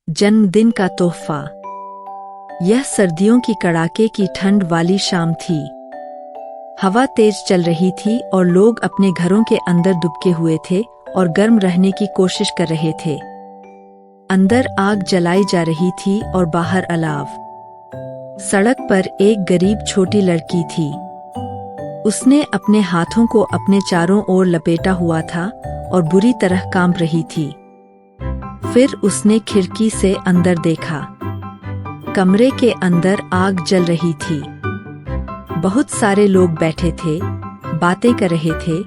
जन्मदिन का तोहफा। यह सर्दियों की कड़ाके की ठंड वाली शाम थी। हवा तेज चल रही थी और लोग अपने घरों के अंदर दुबके हुए थे और गर्म रहने की कोशिश कर रहे थे। अंदर आग जलाई जा रही थी और बाहर अलाव। सड़क पर एक गरीब छोटी लड़की थी। उसने अपने हाथों को अपने चारों ओर लपेटा हुआ था और बुरी तरह कांप रही थी। फिर उसने खिड़की से अंदर देखा। कमरे के अंदर आग जल रही थी। बहुत सारे लोग बैठे थे, बातें कर रहे थे,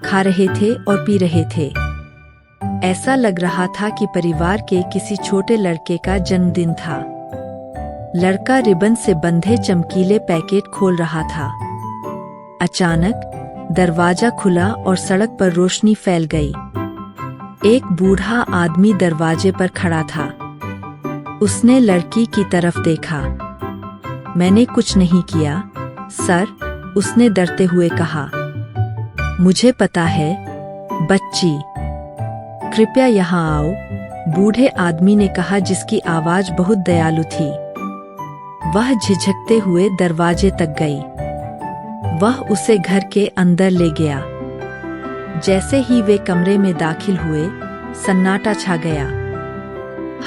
खा रहे थे और पी रहे थे। ऐसा लग रहा था कि परिवार के किसी छोटे लड़के का जन्मदिन था। लड़का रिबन से बंधे चमकीले पैकेट खोल रहा था। अचानक दरवाजा खुला और सड़क पर रोशनी फैल गई। एक बूढ़ा आदमी दरवाजे पर खड़ा था। उसने लड़की की तरफ देखा। मैंने कुछ नहीं किया, सर, उसने डरते हुए कहा। मुझे पता है, बच्ची। कृपया यहाँ आओ, बूढ़े आदमी ने कहा, जिसकी आवाज बहुत दयालु थी। वह झिझकते हुए दरवाजे तक गई। वह उसे घर के अंदर ले गया। जैसे ही वे कमरे में दाखिल हुए, सन्नाटा छा गया।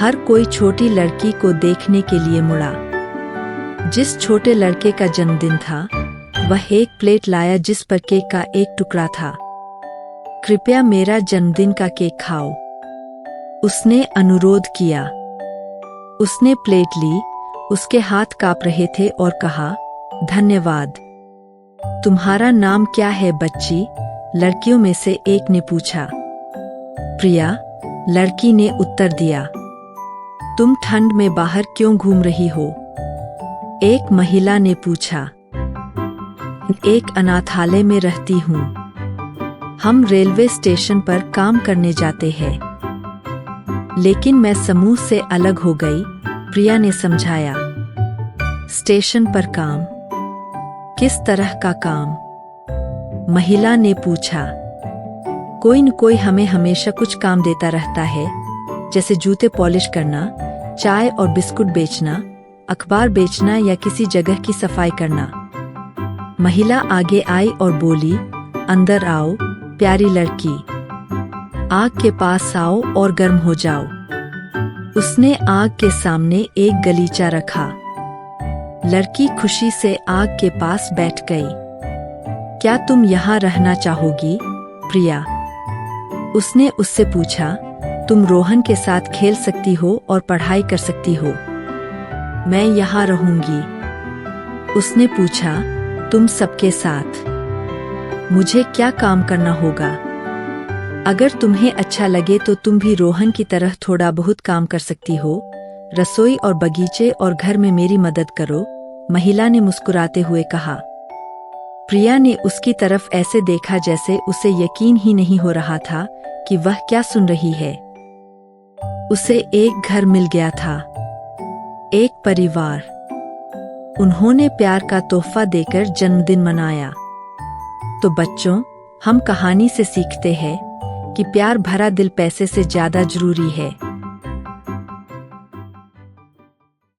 हर कोई छोटी लड़की को देखने के लिए मुड़ा। जिस छोटे लड़के का जन्मदिन था, वह एक प्लेट लाया जिस पर केक का एक टुकड़ा था। कृपया मेरा जन्मदिन का केक खाओ, उसने अनुरोध किया। उसने प्लेट ली, उसके हाथ कांप रहे थे और कहा, धन्यवाद। तुम्हारा नाम क्या है बच्ची? लड़कियों में से एक ने पूछा। प्रिया, लड़की ने उत्तर दिया। तुम ठंड में बाहर क्यों घूम रही हो? एक महिला ने पूछा। एक अनाथालय में रहती हूँ। हम रेलवे स्टेशन पर काम करने जाते हैं। लेकिन मैं समूह से अलग हो गई, प्रिया ने समझाया। स्टेशन पर काम? किस तरह का काम? महिला ने पूछा। कोई न कोई हमें हमेशा कुछ काम देता रहता है, जैसे जूते पॉलिश करना, चाय और बिस्कुट बेचना, अखबार बेचना या किसी जगह की सफाई करना। महिला आगे आई और बोली, अंदर आओ प्यारी लड़की, आग के पास आओ और गर्म हो जाओ। उसने आग के सामने एक गलीचा रखा। लड़की खुशी से आग के पास बैठ गई। क्या तुम यहाँ रहना चाहोगी, प्रिया? उसने उससे पूछा। तुम रोहन के साथ खेल सकती हो और पढ़ाई कर सकती हो। मैं यहाँ रहूंगी। उसने पूछा, तुम सबके साथ? मुझे क्या काम करना होगा? अगर तुम्हें अच्छा लगे तो तुम भी रोहन की तरह थोड़ा बहुत काम कर सकती हो। रसोई और बगीचे और घर में मेरी मदद करो, महिला ने मुस्कुराते हुए कहा। प्रिया ने उसकी तरफ ऐसे देखा जैसे उसे यकीन ही नहीं हो रहा था कि वह क्या सुन रही है। उसे एक घर मिल गया था, एक परिवार। उन्होंने प्यार का तोहफा देकर जन्मदिन मनाया। तो बच्चों, हम कहानी से सीखते हैं कि प्यार भरा दिल पैसे से ज्यादा जरूरी है।